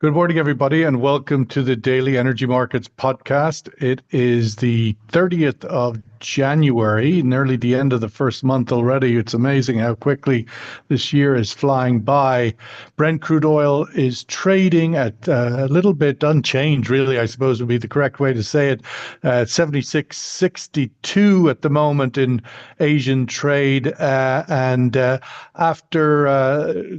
Good morning, everybody, and welcome to the Daily Energy Markets podcast. It is the 30th of January, nearly the end of the first month already. It's amazing how quickly this year is flying by. Brent crude oil is trading at a little bit unchanged, really, I suppose would be the correct way to say it, 76.62 at the moment in Asian trade. And after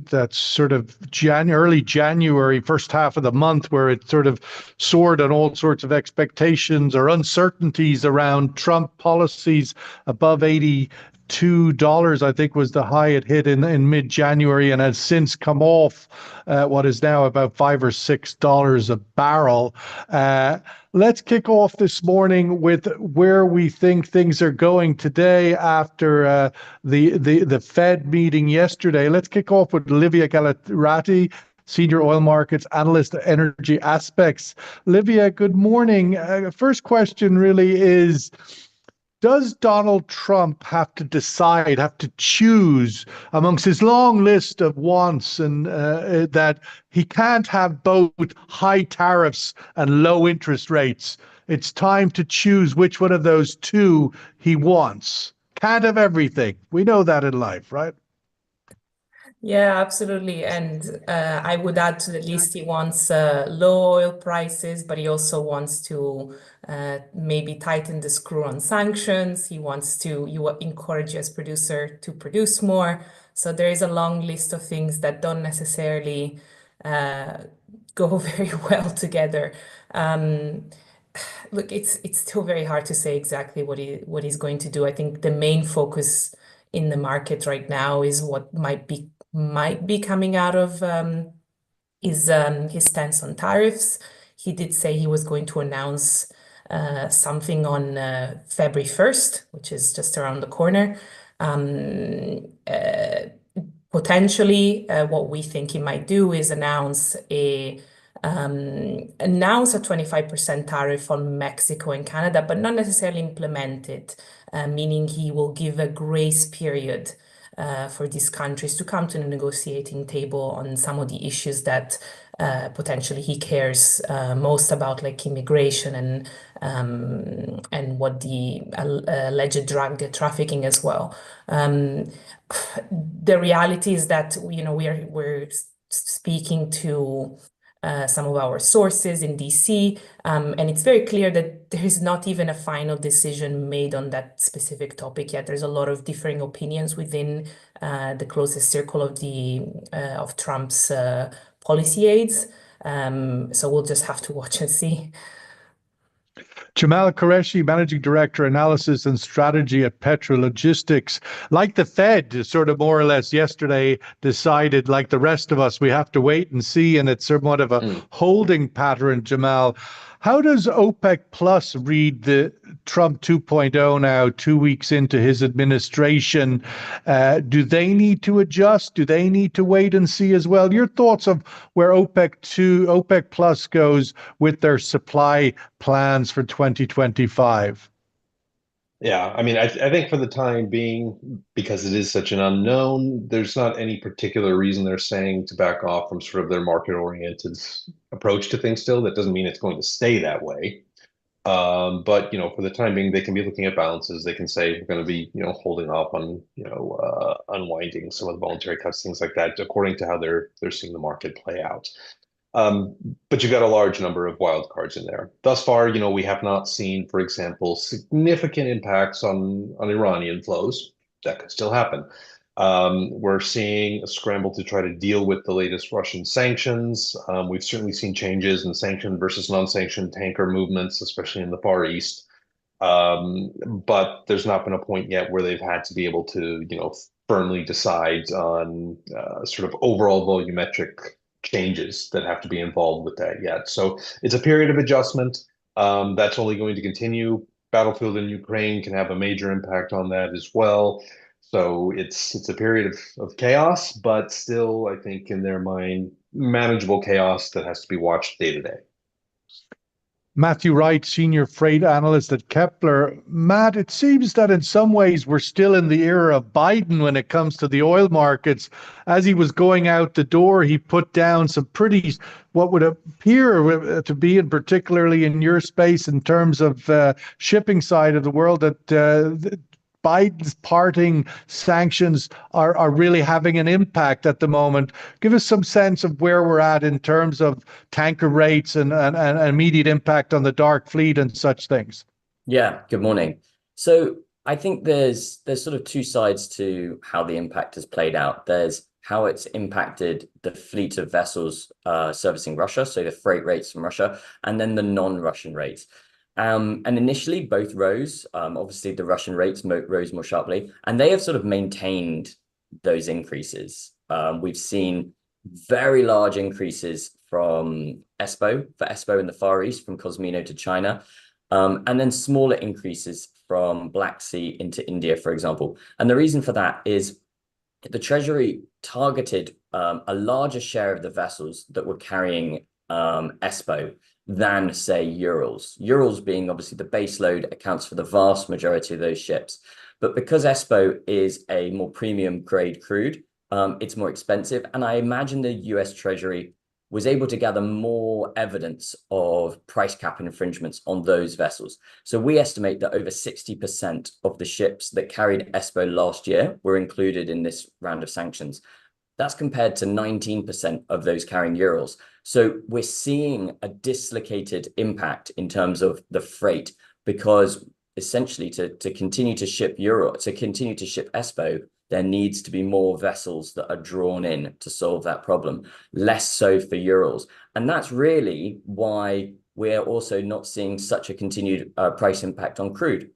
that sort of early January, first half of the month, where it sort of soared on all sorts of expectations or uncertainties around Trump policies above $82, I think was the high it hit in mid-January, and has since come off what is now about $5 or $6 a barrel. Let's kick off this morning with where we think things are going today after the Fed meeting yesterday. Let's kick off with Livia Gallerati, Senior Oil Markets Analyst at Energy Aspects. Livia, good morning. First question really is, does Donald Trump have to decide, have to choose amongst his long list of wants, and that he can't have both high tariffs and low interest rates? It's time to choose which one of those two he wants. Can't have everything. We know that in life, right? Yeah, absolutely. And I would add to the list, he wants low oil prices, but he also wants to maybe tighten the screw on sanctions. He wants to encourage US producer to produce more. So there is a long list of things that don't necessarily go very well together. Look, it's still very hard to say exactly what he's going to do. I think the main focus in the market right now is what might be coming out of his stance on tariffs. He did say he was going to announce something on February 1st, which is just around the corner. Potentially, what we think he might do is announce a 25% tariff on Mexico and Canada, but not necessarily implement it, meaning he will give a grace period for these countries to come to the negotiating table on some of the issues that potentially he cares most about, like immigration and what the alleged drug trafficking as well. The reality is that we're speaking to some of our sources in DC, and it's very clear that there is not even a final decision made on that specific topic yet. There's a lot of differing opinions within the closest circle of Trump's policy aides. So we'll just have to watch and see. Jamal Qureshi, Managing Director, Analysis and Strategy at Petra Logistics. Like the Fed, sort of more or less yesterday decided, like the rest of us, we have to wait and see, and it's somewhat of a holding pattern, Jamal. How does OPEC Plus read the Trump 2.0 now, 2 weeks into his administration? Do they need to adjust? Do they need to wait and see as well? Your thoughts of where OPEC Plus goes with their supply plans for 2025? Yeah, I mean, I think for the time being, because it is such an unknown, there's not any particular reason they're saying to back off from sort of their market-oriented approach to things still. That doesn't mean it's going to stay that way. But for the time being, they can be looking at balances. They can say we're going to be, holding off on, unwinding some of the voluntary cuts, things like that, according to how they're seeing the market play out. But you've got a large number of wild cards in there. Thus far, we have not seen, for example, significant impacts on Iranian flows. That could still happen. We're seeing a scramble to try to deal with the latest Russian sanctions. We've certainly seen changes in sanctioned versus non-sanctioned tanker movements, especially in the Far East. But there's not been a point yet where they've had to be able to, firmly decide on sort of overall volumetric changes that have to be involved with that yet. So it's a period of adjustment. That's only going to continue. Battlefield in Ukraine can have a major impact on that as well. So it's a period of chaos, but still, I think in their mind, manageable chaos that has to be watched day to day. Matthew Wright, senior freight analyst at Kepler. Matt, it seems that in some ways we're still in the era of Biden when it comes to the oil markets. As he was going out the door, he put down some pretty, what would appear to be, and particularly in your space in terms of shipping side of the world, that Biden's parting sanctions are really having an impact at the moment. Give us some sense of where we're at in terms of tanker rates and immediate impact on the dark fleet and such things. Yeah, good morning. So I think there's sort of two sides to how the impact has played out. There's how it's impacted the fleet of vessels servicing Russia, so the freight rates from Russia, and then the non-Russian rates. And initially both rose. Obviously the Russian rates rose more sharply, and they have sort of maintained those increases. We've seen very large increases from ESPO in the Far East, from Cosmino to China, and then smaller increases from Black Sea into India, for example. And the reason for that is the Treasury targeted a larger share of the vessels that were carrying ESPO than, say, Urals. Urals being obviously the base load accounts for the vast majority of those ships. But because ESPO is a more premium grade crude, it's more expensive. And I imagine the US Treasury was able to gather more evidence of price cap infringements on those vessels. So we estimate that over 60% of the ships that carried ESPO last year were included in this round of sanctions. That's compared to 19% of those carrying Urals. So we're seeing a dislocated impact in terms of the freight, because essentially to continue to ship ESPO, there needs to be more vessels that are drawn in to solve that problem, less so for Urals. And that's really why we're also not seeing such a continued price impact on crude.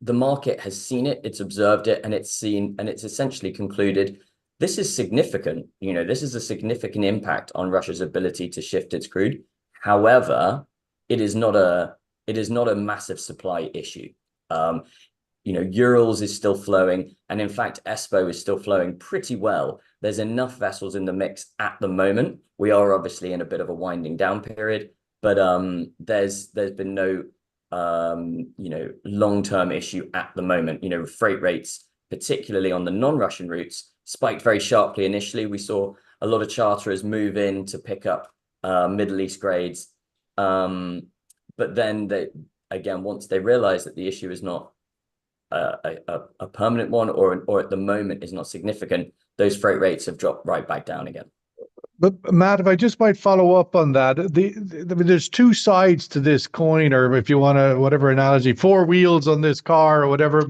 The market has seen it, it's observed it, and it's essentially concluded this is significant. This is a significant impact on Russia's ability to shift its crude. However, it is not a massive supply issue. Urals is still flowing, and in fact, ESPO is still flowing pretty well. There's enough vessels in the mix at the moment. We are obviously in a bit of a winding down period, but there's been no long-term issue at the moment. Freight rates, particularly on the non-Russian routes, spiked very sharply initially. We saw a lot of charterers move in to pick up Middle East grades, but then once they realized that the issue is not a permanent one, or at the moment is not significant, those freight rates have dropped right back down again. But Matt, if I just might follow up on that, there's two sides to this coin, or if you want to, whatever analogy, four wheels on this car or whatever.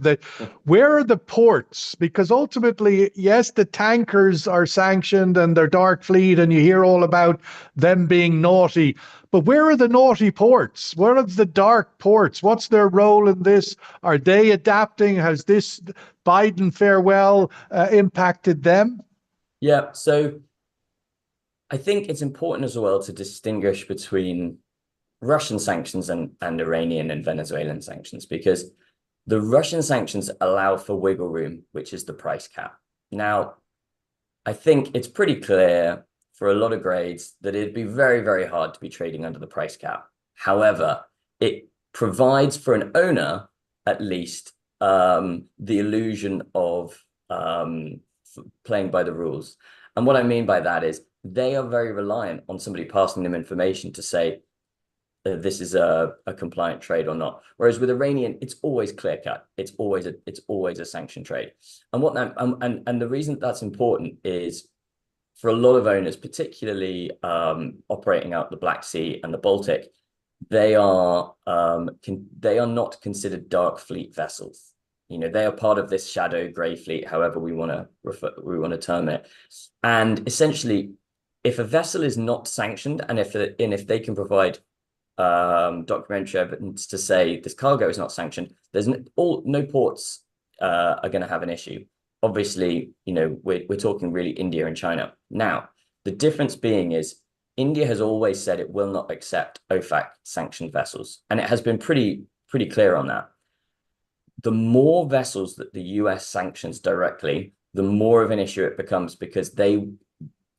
Where are the ports? Because ultimately, yes, the tankers are sanctioned and they're dark fleet, and you hear all about them being naughty. But where are the naughty ports? Where are the dark ports? What's their role in this? Are they adapting? Has this Biden farewell impacted them? Yeah, so I think it's important as well to distinguish between Russian sanctions and Iranian and Venezuelan sanctions, because the Russian sanctions allow for wiggle room, which is the price cap. Now, I think it's pretty clear for a lot of grades that it'd be very, very hard to be trading under the price cap. However, it provides for an owner, at least, the illusion of playing by the rules. And what I mean by that is they are very reliant on somebody passing them information to say this is a compliant trade or not. Whereas with Iranian, it's always clear cut. It's always a sanctioned trade. And the reason that's important is for a lot of owners, particularly operating out the Black Sea and the Baltic, they are not considered dark fleet vessels. They are part of this shadow grey fleet, however we want to term it. And essentially, if a vessel is not sanctioned, and if they can provide documentary evidence to say this cargo is not sanctioned, there's no ports are going to have an issue. Obviously, we're talking really India and China. Now, the difference being is India has always said it will not accept OFAC sanctioned vessels, and it has been pretty clear on that. The more vessels that the US sanctions directly, the more of an issue it becomes, because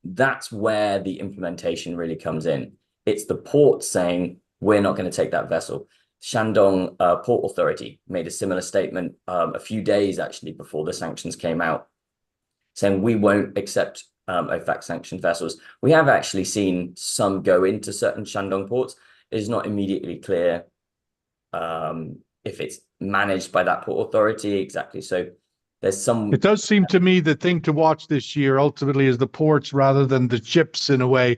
that's where the implementation really comes in. It's the port saying, we're not going to take that vessel. Shandong Port Authority made a similar statement a few days actually before the sanctions came out, saying we won't accept OFAC sanctioned vessels. We have actually seen some go into certain Shandong ports. It is not immediately clear if it's managed by that port authority exactly. So there's some. It does seem to me the thing to watch this year ultimately is the ports rather than the ships in a way.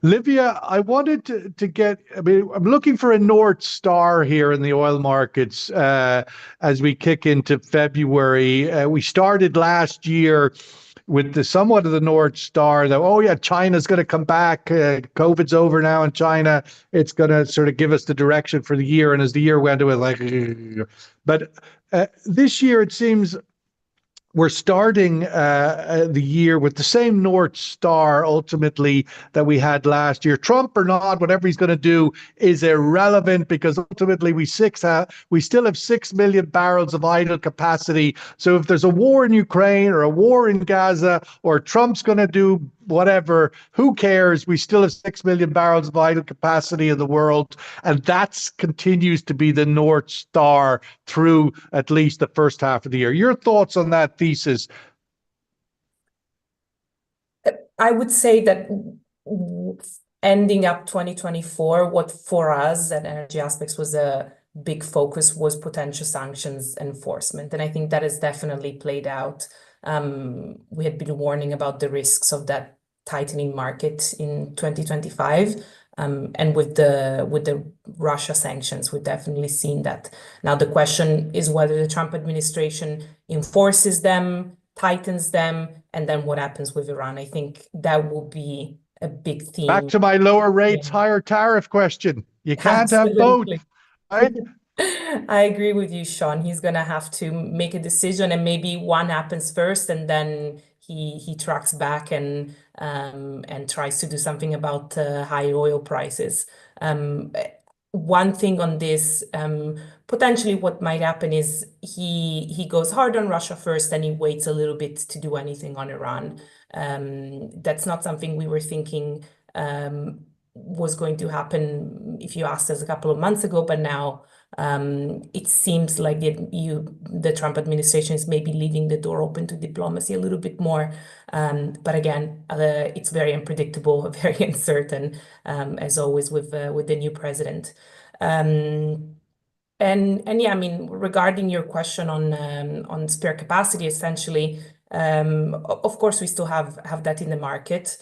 Livia, I wanted to get, I mean, I'm looking for a North Star here in the oil markets as we kick into February. We started last year with the somewhat of the North Star that, oh yeah, China's going to come back. COVID's over now in China. It's going to sort of give us the direction for the year. And as the year went, it was like, but this year it seems we're starting the year with the same North Star ultimately that we had last year. Trump or not, whatever he's going to do is irrelevant because ultimately we still have 6 million barrels of idle capacity. So if there's a war in Ukraine or a war in Gaza or Trump's going to do whatever, who cares? We still have 6 million barrels of idle capacity in the world. And that continues to be the North Star through at least the first half of the year. Your thoughts on that thesis? I would say that ending up 2024, what for us at Energy Aspects was a big focus was potential sanctions enforcement. And I think that has definitely played out. We had been warning about the risks of that tightening market in 2025. And with the Russia sanctions, we've definitely seen that. Now, the question is whether the Trump administration enforces them, tightens them, and then what happens with Iran. I think that will be a big theme. Back to my lower rates, higher tariff question. You can't have both, right? I agree with you, Sean. He's going to have to make a decision, and maybe one happens first, and then he tracks back and tries to do something about high oil prices. One thing on this, potentially what might happen is he goes hard on Russia first, and he waits a little bit to do anything on Iran. That's not something we were thinking was going to happen if you asked us a couple of months ago, but now it seems like the Trump administration is maybe leaving the door open to diplomacy a little bit more. But again, it's very unpredictable, very uncertain, as always with the new president. And yeah, I mean, regarding your question on spare capacity, essentially, of course, we still have that in the market.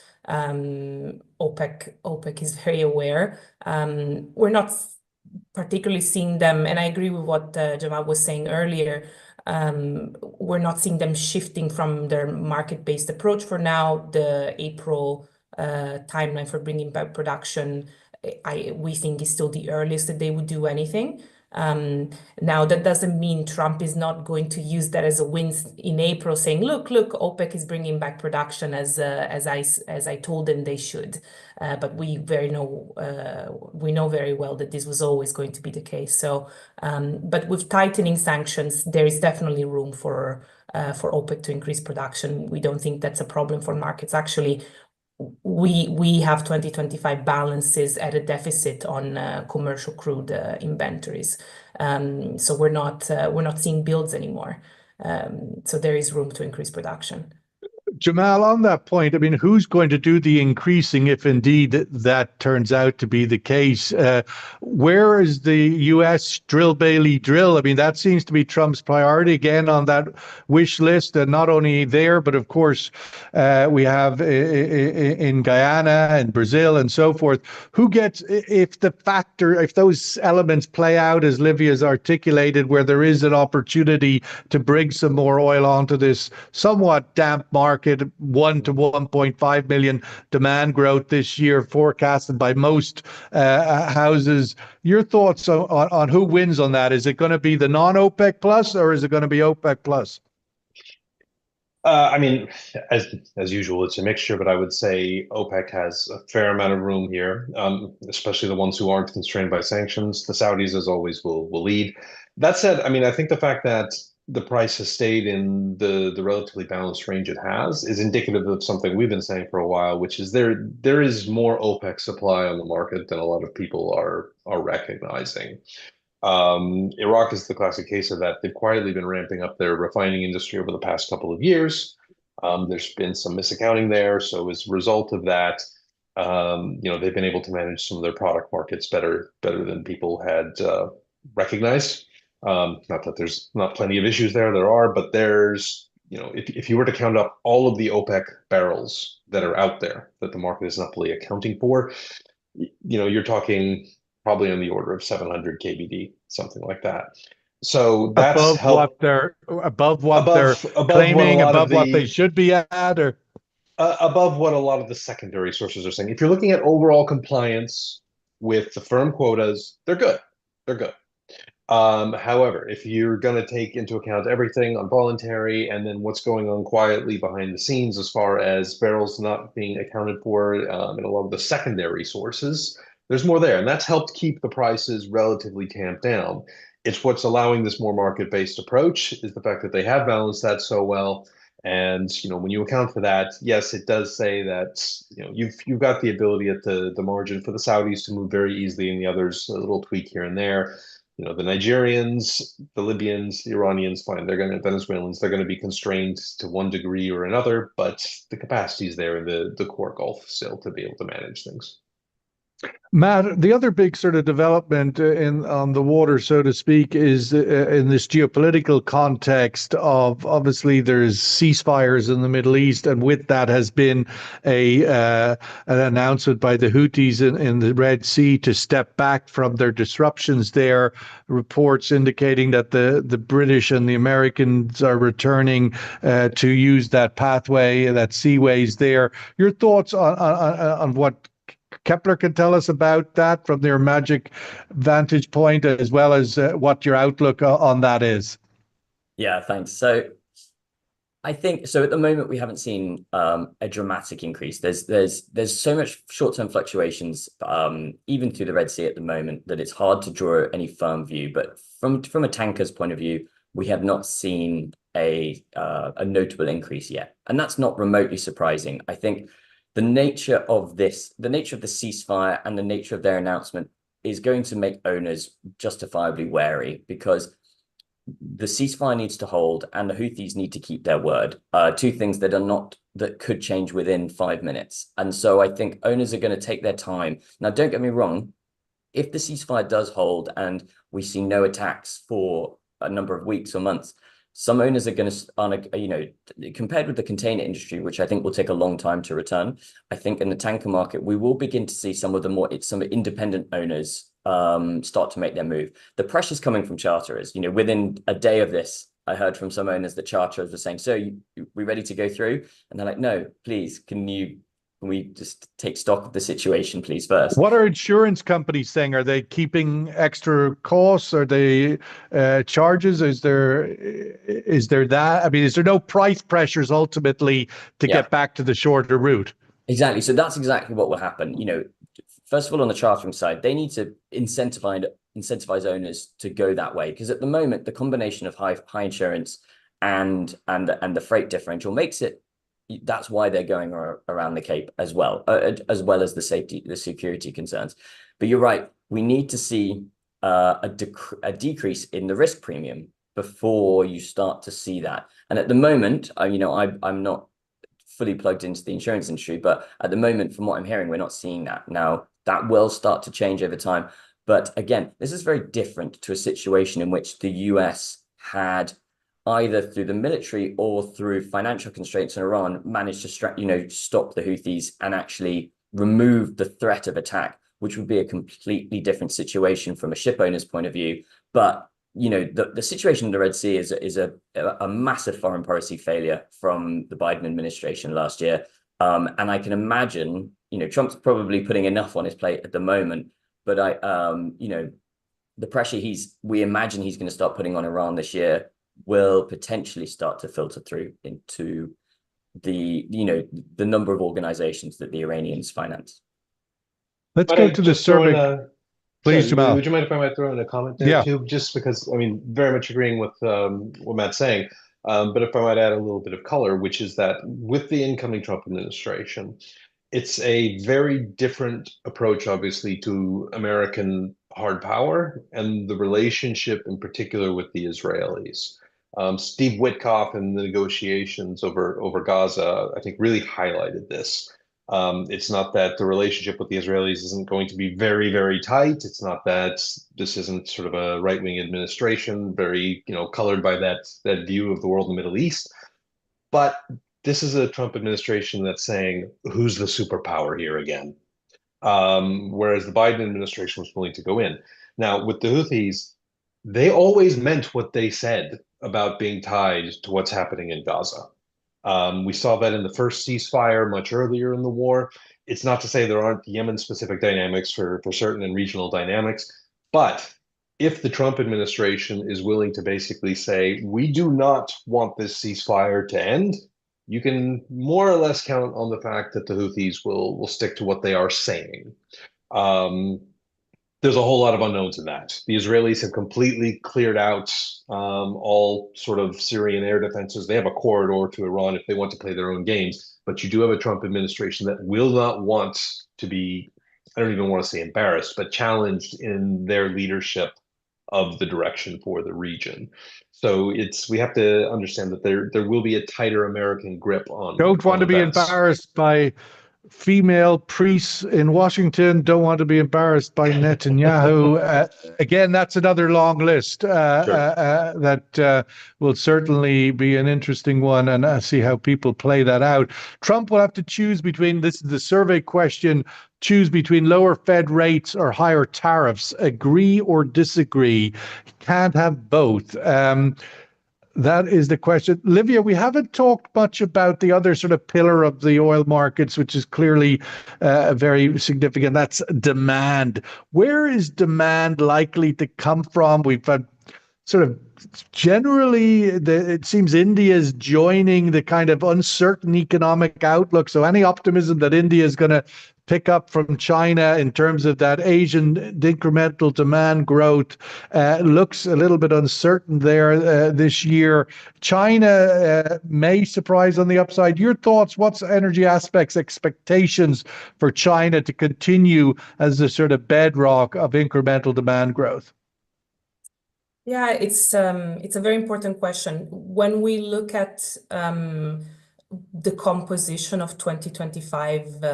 OPEC is very aware. We're not particularly seeing them, and I agree with what Jamal was saying earlier. We're not seeing them shifting from their market-based approach for now. The April timeline for bringing back production, we think is still the earliest that they would do anything. Now, that doesn't mean Trump is not going to use that as a win in April, saying, look, OPEC is bringing back production as I told them they should. But we know very well that this was always going to be the case. So, but with tightening sanctions, there is definitely room for OPEC to increase production. We don't think that's a problem for markets. Actually, we have 2025 balances at a deficit on commercial crude inventories. So we're not seeing builds anymore. So there is room to increase production. Jamal, on that point, I mean, who's going to do the increasing if indeed that turns out to be the case? Where is the U.S. drill, Bailey drill? I mean, that seems to be Trump's priority again on that wish list. And not only there, but of course, we have in Guyana and Brazil and so forth. Who gets, if those elements play out as Livia's articulated, where there is an opportunity to bring some more oil onto this somewhat damp market, 1 to 1.5 million demand growth this year forecasted by most houses. Your thoughts on who wins on that? Is it going to be the non-OPEC plus, or is it going to be OPEC plus? I mean, as usual, it's a mixture, but I would say OPEC has a fair amount of room here, especially the ones who aren't constrained by sanctions. The Saudis, as always, will lead. That said, I mean, I think the fact that the price has stayed in the relatively balanced range it has is indicative of something we've been saying for a while, which is there is more OPEC supply on the market than a lot of people are recognizing. Iraq is the classic case of that. They've quietly been ramping up their refining industry over the past couple of years. There's been some misaccounting there, so as a result of that, they've been able to manage some of their product markets better than people had recognized. Not that there's not plenty of issues there are, but there's, if you were to count up all of the OPEC barrels that are out there that the market is not fully accounting for, you're talking probably on the order of 700 KBD, something like that. So that's above what they're claiming, above what they should be at, or above what a lot of the secondary sources are saying. If you're looking at overall compliance with the firm quotas, they're good. They're good. However, if you're going to take into account everything on voluntary and then what's going on quietly behind the scenes as far as barrels not being accounted for in a lot of the secondary sources, there's more there. And that's helped keep the prices relatively tamped down. It's what's allowing this more market-based approach is the fact that they have balanced that so well. And when you account for that, yes, it does say that you've got the ability at the margin for the Saudis to move very easily, and the others a little tweak here and there. The Nigerians, the Libyans, the Iranians, fine, Venezuelans, they're going to be constrained to one degree or another, but the capacity is there in the core Gulf still to be able to manage things. Matt, the other big sort of development on the water, so to speak, is in this geopolitical context of obviously there's ceasefires in the Middle East, and with that has been an announcement by the Houthis in the Red Sea to step back from their disruptions there. Reports indicating that the British and the Americans are returning to use that pathway, that seaways there. Your thoughts on what Kepler can tell us about that from their magic vantage point, as well as what your outlook on that is. Yeah, thanks. So I think so. At the moment, we haven't seen a dramatic increase. There's so much short-term fluctuations, even through the Red Sea at the moment, that it's hard to draw any firm view. But from a tanker's point of view, we have not seen a notable increase yet, and that's not remotely surprising. I think the nature of the ceasefire and the nature of their announcement is going to make owners justifiably wary, because the ceasefire needs to hold and the Houthis need to keep their word. Two things that could change within 5 minutes. And so I think owners are going to take their time. Now, don't get me wrong, if the ceasefire does hold and we see no attacks for a number of weeks or months, some owners are going to, compared with the container industry, which I think will take a long time to return, I think in the tanker market, we will begin to see some independent owners start to make their move. The pressure's coming from charterers. Within a day of this, I heard from some owners that charterers were saying, "So, we ready to go through?" And they're like, "No, please, can we just take stock of the situation, please, first?" What are insurance companies saying? Are they keeping extra costs? Are they charges? Is there that? I mean, is there no price pressures ultimately to get back to the shorter route? Exactly. So that's exactly what will happen. First of all, on the chartering side, they need to incentivize owners to go that way, because at the moment, the combination of high insurance and the freight differential makes it. That's why they're going around the Cape as well as the security concerns. But you're right, we need to see a decrease in the risk premium before you start to see that. And at the moment, I'm not fully plugged into the insurance industry, but at the moment, from what I'm hearing, we're not seeing that. Now, that will start to change over time. But again, this is very different to a situation in which the US had, either through the military or through financial constraints in Iran, managed to stop the Houthis and actually remove the threat of attack, which would be a completely different situation from a ship owner's point of view. But the situation in the Red Sea is a massive foreign policy failure from the Biden administration last year. And I can imagine, Trump's probably putting enough on his plate at the moment, but the pressure we imagine he's going to start putting on Iran this year will potentially start to filter through into the number of organizations that the Iranians finance. Let's go to the Serbic. Please, Sorry, Jamal. would you mind if I might throw in a comment there Yeah. too? Just because, I mean, very much agreeing with what Matt's saying. But if I might add a little bit of color, which is that with the incoming Trump administration, it's a very different approach, obviously, to American hard power and the relationship in particular with the Israelis. Steve Witkoff and the negotiations over Gaza, I think, really highlighted this. It's not that the relationship with the Israelis isn't going to be very, very tight. It's not that this isn't sort of a right-wing administration, very, colored by that view of the world in the Middle East. But this is a Trump administration that's saying, who's the superpower here again? Whereas the Biden administration was willing to go in. Now, with the Houthis, they always meant what they said about being tied to what's happening in Gaza. We saw that in the first ceasefire much earlier in the war. It's not to say there aren't Yemen-specific dynamics for certain and regional dynamics, but if the Trump administration is willing to basically say, we do not want this ceasefire to end, you can more or less count on the fact that the Houthis will stick to what they are saying. There's a whole lot of unknowns in that. The Israelis have completely cleared out all sort of Syrian air defenses. They have a corridor to Iran if they want to play their own games. But you do have a Trump administration that will not want to be, I don't even want to say embarrassed, but challenged in their leadership of the direction for the region. So we have to understand that there will be a tighter American grip on. Don't want to be embarrassed by female priests in Washington. Don't want to be embarrassed by Netanyahu. Again, that's another long list that will certainly be an interesting one, and see how people play that out. Trump will have to choose between, this is the survey question, choose between lower Fed rates or higher tariffs. Agree or disagree? He can't have both. That is the question. Livia, we haven't talked much about the other sort of pillar of the oil markets, which is clearly very significant. That's demand. Where is demand likely to come from? We've had sort of generally, it seems India is joining the kind of uncertain economic outlook. So any optimism that India is going to pick up from China in terms of that Asian incremental demand growth looks a little bit uncertain there this year. China may surprise on the upside. Your thoughts? What's energy aspects, expectations for China to continue as the sort of bedrock of incremental demand growth? Yeah, it's a very important question. When we look at the composition of 2025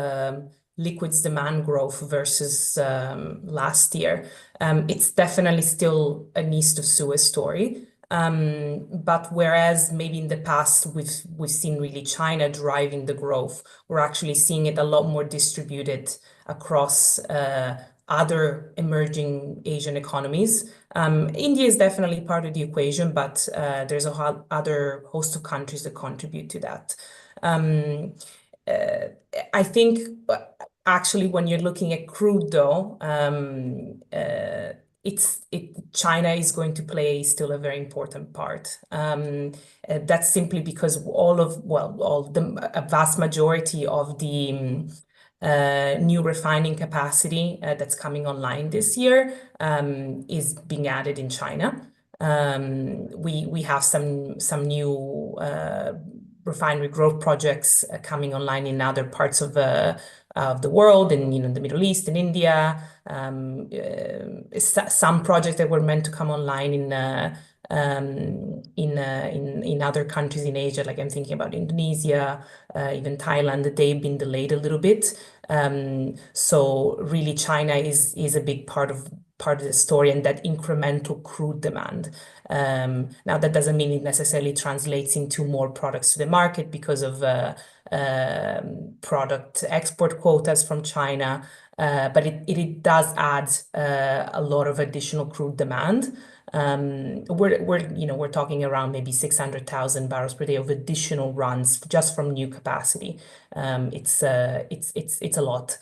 liquids demand growth versus last year, it's definitely still an East of Suez story. But whereas maybe in the past we've seen really China driving the growth, we're actually seeing it a lot more distributed across other emerging Asian economies. India is definitely part of the equation, but there's a other host of countries that contribute to that. I think actually when you're looking at crude though, China is going to play still a very important part. That's simply because a vast majority of the new refining capacity that's coming online this year is being added in China. We have some new refinery growth projects coming online in other parts of the world, in the Middle East, in India. Some projects that were meant to come online in other countries in Asia, like I'm thinking about Indonesia, even Thailand, they've been delayed a little bit. So really China is a big part of the story, and that incremental crude demand. Now that doesn't mean it necessarily translates into more products to the market because of product export quotas from China, but it does add a lot of additional crude demand. We're talking around maybe 600,000 barrels per day of additional runs just from new capacity. It's a lot.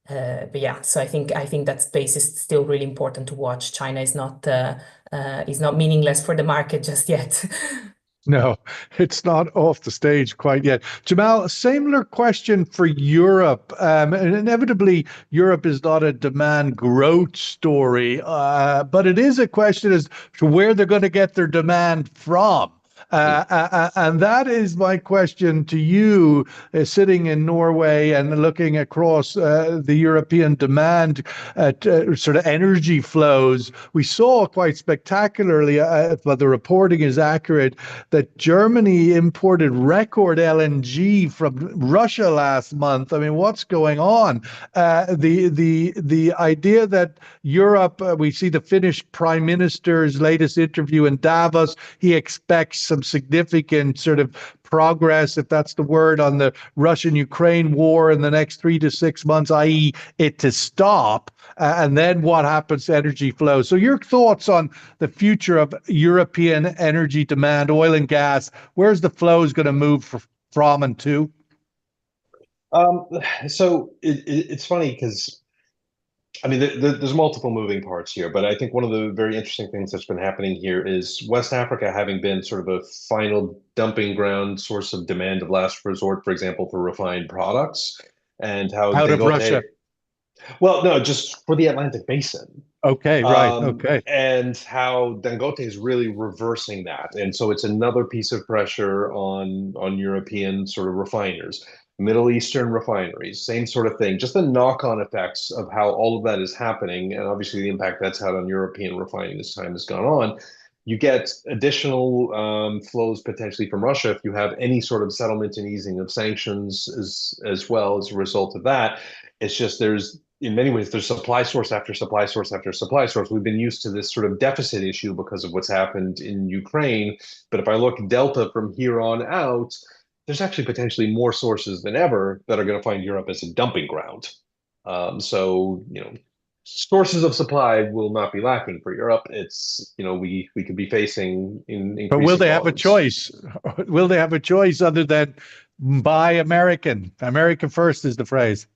But yeah, so I think that space is still really important to watch. China is not meaningless for the market just yet. No, it's not off the stage quite yet. Jamal, a similar question for Europe. And inevitably, Europe is not a demand growth story, but it is a question as to where they're going to get their demand from. And that is my question to you, sitting in Norway and looking across the European demand at sort of energy flows. We saw quite spectacularly, if the reporting is accurate, that Germany imported record LNG from Russia last month. I mean, what's going on? The idea that Europe, we see the Finnish Prime Minister's latest interview in Davos. He expects some significant sort of progress, if that's the word, on the Russian-Ukraine war in the next 3 to 6 months, i.e. it to stop, and then what happens to energy flow. So your thoughts on the future of European energy demand, oil and gas, where's the flows going to move from and to? So it's funny because I mean, there's multiple moving parts here, but I think one of the very interesting things that's been happening here is West Africa having been sort of a final dumping ground source of demand of last resort, for example, for refined products, and how Out of Dangote, Russia. well, no, just for the Atlantic Basin. Okay, right. Okay. And how Dangote is really reversing that. And so it's another piece of pressure on European sort of refiners. Middle Eastern refineries, same sort of thing. Just the knock-on effects of how all of that is happening, and obviously the impact that's had on European refining as time has gone on. You get additional flows potentially from Russia if you have any sort of settlement and easing of sanctions as well as a result of that. It's just in many ways, there's supply source after supply source after supply source. We've been used to this sort of deficit issue because of what's happened in Ukraine. But if I look Delta from here on out, there's actually potentially more sources than ever that are going to find Europe as a dumping ground. So, sources of supply will not be lacking for Europe. It's, we could be facing in But will they have a volumes. choice? Will they have a choice other than buy American? America first is the phrase.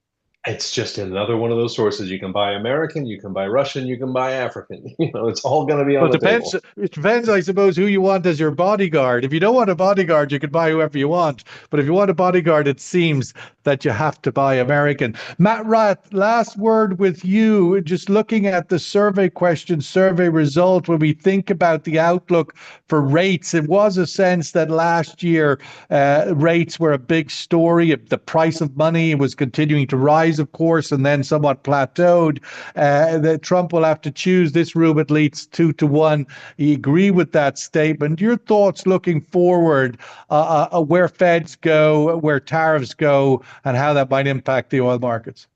It's just another one of those sources. You can buy American, you can buy Russian, you can buy African. It's all going to be on the table. It depends, I suppose, who you want as your bodyguard. If you don't want a bodyguard, you can buy whoever you want. But if you want a bodyguard, it seems that you have to buy American. Matt Rath, last word with you. Just looking at the survey question, survey result, when we think about the outlook for rates, it was a sense that last year rates were a big story. The price of money was continuing to rise, of course, and then somewhat plateaued. That Trump will have to choose. This room at least 2-1. You agree with that statement? Your thoughts looking forward, where Feds go, where tariffs go, and how that might impact the oil markets?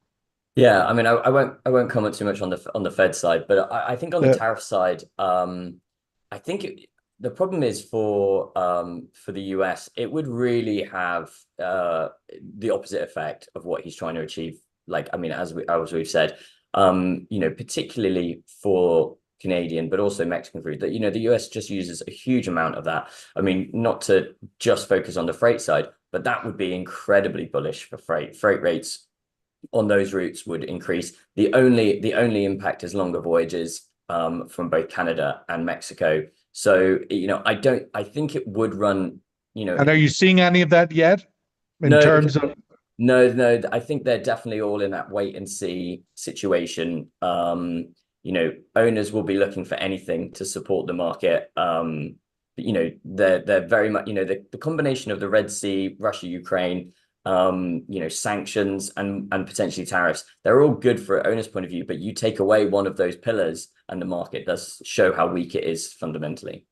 Yeah, I mean, I won't comment too much on the Fed side, but I think on the tariff side, I think the problem is for the US, it would really have the opposite effect of what he's trying to achieve. Like, I mean, as we've said, particularly for Canadian, but also Mexican fruit, that, the US just uses a huge amount of that. I mean, not to just focus on the freight side, but that would be incredibly bullish for freight. Freight rates on those routes would increase. The only impact is longer voyages from both Canada and Mexico. So, I think it would run, And are you seeing any of that yet in terms of? No, I think they're definitely all in that wait and see situation. Owners will be looking for anything to support the market. They're very much, the combination of the Red Sea, Russia, Ukraine, sanctions and potentially tariffs, they're all good for an owner's point of view, but you take away one of those pillars and the market does show how weak it is fundamentally.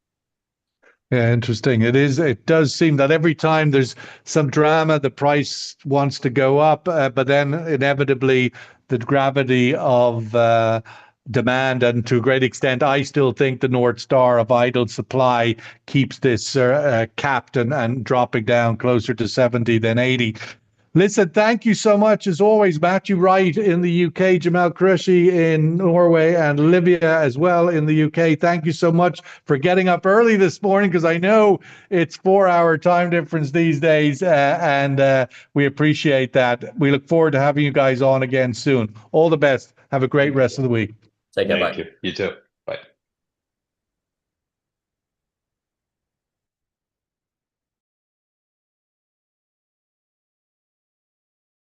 Yeah, interesting. It does seem that every time there's some drama, the price wants to go up, but then inevitably the gravity of demand, and to a great extent, I still think the North Star of idle supply keeps this capped and dropping down closer to 70 than 80. Listen, thank you so much, as always, Matthew Wright in the UK, Jamal Qureshi in Norway, and Olivia as well in the UK. Thank you so much for getting up early this morning, because I know it's 4-hour time difference these days, and we appreciate that. We look forward to having you guys on again soon. All the best. Have a great rest of the week. Take care. Thank you. You too.